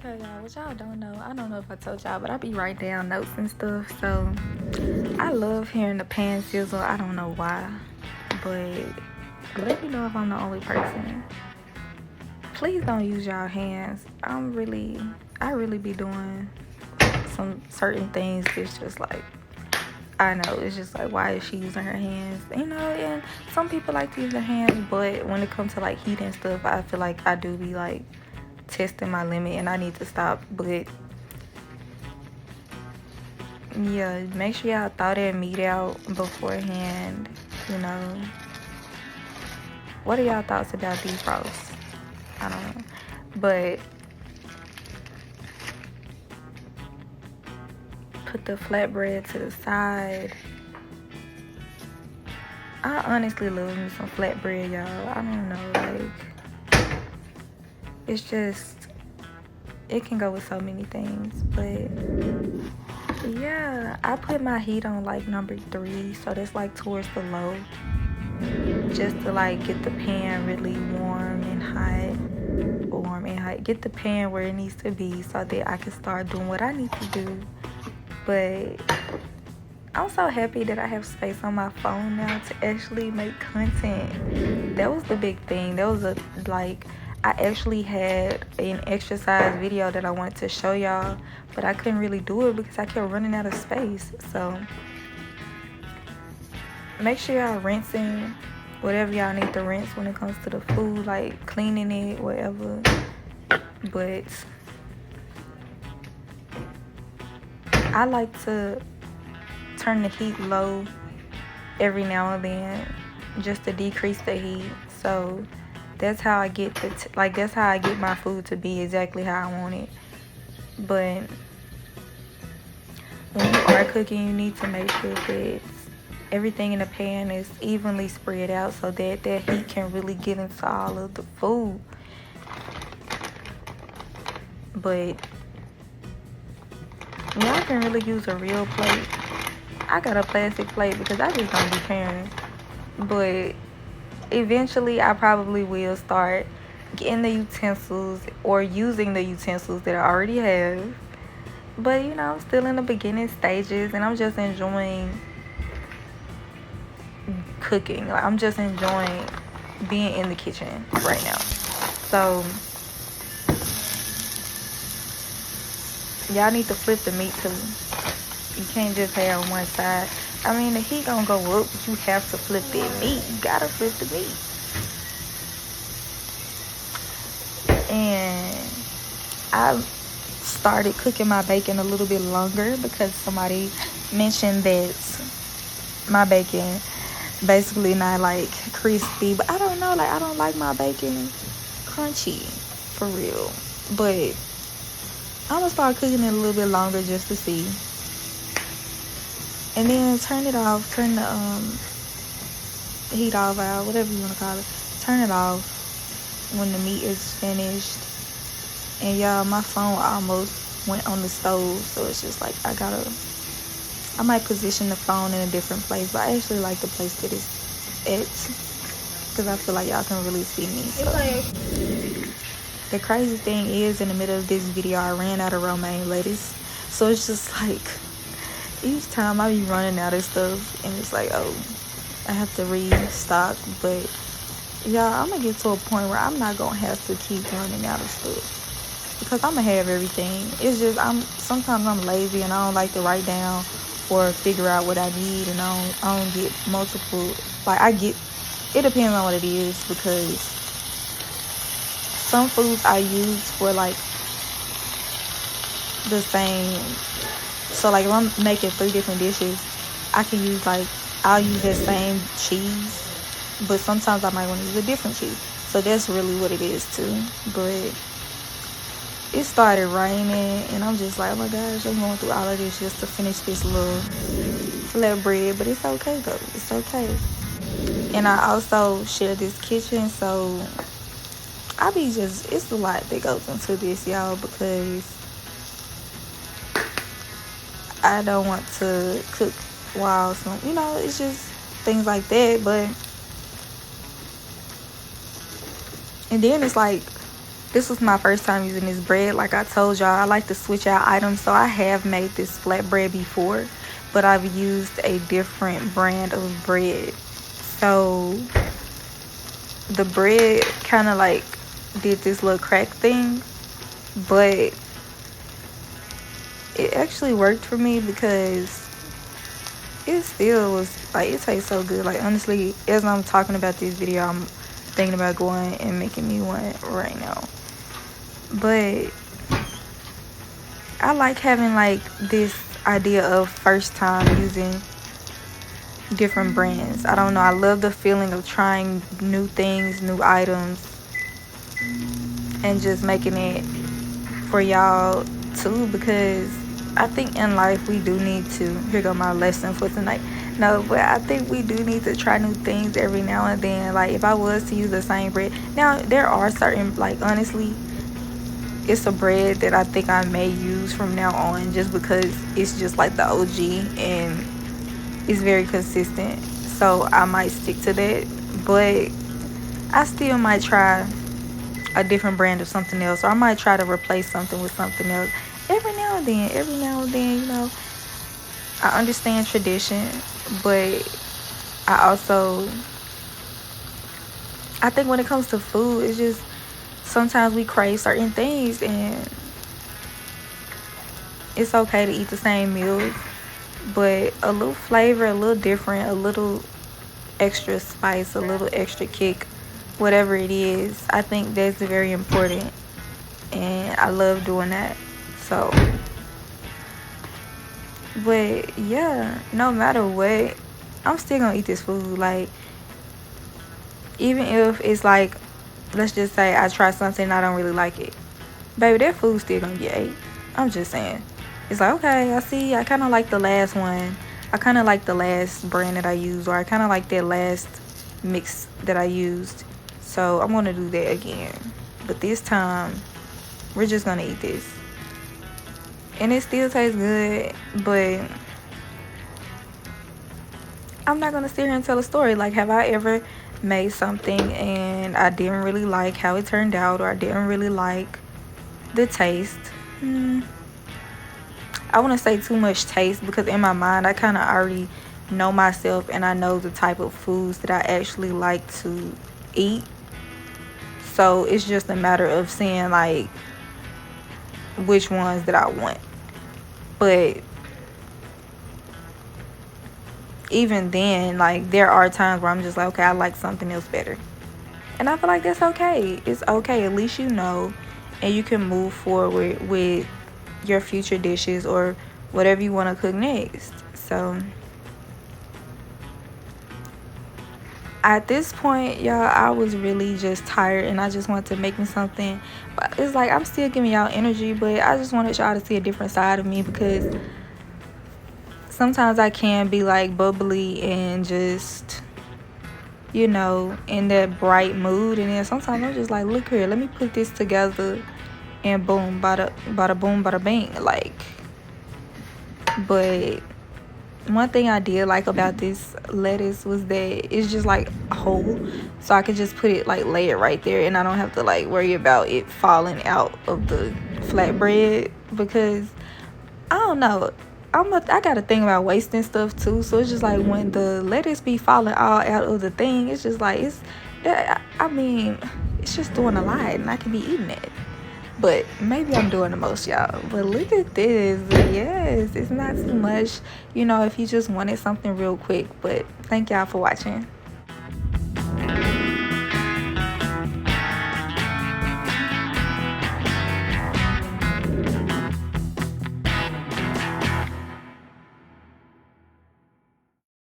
Okay, y'all, what y'all don't know, I don't know if I told y'all, but I be writing down notes and stuff. So I love hearing the pan sizzle. I don't know why, but let me know if I'm the only person. Please don't use y'all hands. I really be doing some certain things. It's just like, I know, it's just like, why is she using her hands? You know, and some people like to use their hands, but when it comes to like heat and stuff, I feel like I do be like testing my limit and I need to stop. But yeah, make sure y'all thaw that meat out beforehand. You know, what are y'all thoughts about defrost? I don't know, but put the flatbread to the side. I honestly love me some flatbread, y'all. I don't know, like, it's just, it can go with so many things. But yeah, I put my heat on like number 3, so that's like towards the low, just to like get the pan really warm and hot. Get the pan where it needs to be so that I can start doing what I need to do. But I'm so happy that I have space on my phone now to actually make content. That was the big thing. That was I actually had an exercise video that I wanted to show y'all, but I couldn't really do it because I kept running out of space. So make sure y'all rinsing whatever y'all need to rinse when it comes to the food, like cleaning it, whatever. But I like to turn the heat low every now and then just to decrease the heat. So that's how I get that's how I get my food to be exactly how I want it. But when you are cooking, you need to make sure that everything in the pan is evenly spread out so that that heat can really get into all of the food. But y'all can really use a real plate. I got a plastic plate because I just don't be caring. But eventually I probably will start getting the utensils or using the utensils that I already have. But you know, I'm still in the beginning stages and I'm just enjoying cooking. Like, I'm just enjoying being in the kitchen right now. So y'all need to flip the meat too. You can't just have on one side. I mean, the heat gonna go up, but you have to flip that meat. You gotta flip the meat. And I started cooking my bacon a little bit longer because somebody mentioned that my bacon basically not like crispy. But I don't know, like I don't like my bacon crunchy for real. But I'm gonna start cooking it a little bit longer just to see. And then turn it off, turn the heat off, out, whatever you want to call it. Turn it off when the meat is finished. And y'all, my phone almost went on the stove, so it's just like I might position the phone in a different place, but I actually like the place that it's at because I feel like y'all can really see me. So. The crazy thing is, in the middle of this video, I ran out of romaine lettuce, so it's just like each time I be running out of stuff and it's like, oh, I have to restock. But y'all, I'm gonna get to a point where I'm not gonna have to keep running out of stuff because I'm gonna have everything. It's just sometimes I'm lazy and I don't like to write down or figure out what I need, and I don't get multiple, it depends on what it is, because some foods I use for like the same. So like if I'm making 3 different dishes, I'll use that same cheese, but sometimes I might want to use a different cheese. So that's really what it is too. But it started raining and I'm just like, oh my gosh, I'm going through all of this just to finish this little flatbread. But it's okay though, it's okay. And I also share this kitchen, so it's a lot that goes into this, y'all, because I don't want to cook while it's just things like that. But and then it's like this was my first time using this bread. Like I told y'all, I like to switch out items, so I have made this flatbread before, but I've used a different brand of bread. So the bread kind of like did this little crack thing, but it actually worked for me because it still was like, it tastes so good. Like honestly, as I'm talking about this video, I'm thinking about going and making me one right now. But I like having like this idea of first time using different brands. I don't know, I love the feeling of trying new things, new items, and just making it for y'all too, because I think in life we do need to, here go my lesson for tonight. No, but I think we do need to try new things every now and then. Like if I was to use the same bread, now there are certain, like honestly, it's a bread that I think I may use from now on, just because it's just like the OG and it's very consistent, so I might stick to that. But I still might try a different brand of something else, or I might try to replace something with something else every now and then. You know, I understand tradition, but I think when it comes to food, it's just sometimes we crave certain things, and it's okay to eat the same meals, but a little flavor, a little different, a little extra spice, a little extra kick, whatever it is, I think that's very important, and I love doing that. So, but yeah, no matter what, I'm still gonna eat this food. Like, even if it's like, let's just say I try something and I don't really like it, baby, that food's still gonna get ate. I'm just saying. It's like, okay, I kind of like the last one. I kind of like the last brand that I used, or I kind of like that last mix that I used. So I'm going to do that again. But this time, we're just going to eat this. And it still tastes good, but I'm not going to sit here and tell a story. Like, have I ever made something and I didn't really like how it turned out, or I didn't really like the taste? I wouldn't say too much taste, because in my mind I kind of already know myself, and I know the type of foods that I actually like to eat. So it's just a matter of seeing like which ones that I want. But even then, like, there are times where I'm just like, okay, I like something else better, and I feel like that's okay. It's okay. At least you know, and you can move forward with your future dishes or whatever you want to cook next. So at this point, y'all, I was really just tired, and I just wanted to make me something. But it's like I'm still giving y'all energy, but I just wanted y'all to see a different side of me, because sometimes I can be like bubbly and just, you know, in that bright mood, and then sometimes I'm just like, look here, let me put this together, and boom, bada boom, bada bang. Like, but one thing I did like about this lettuce was that it's just like whole, so I could just put it like, lay it right there, and I don't have to like worry about it falling out of the flatbread, because I don't know, I got a thing about wasting stuff too. So it's just like when the lettuce be falling all out of the thing, it's just like, it's that, I mean, it's just doing a lot, and I can be eating it. But maybe I'm doing the most, y'all. But look at this. Yes, it's not too much, you know, if you just wanted something real quick. But thank y'all for watching.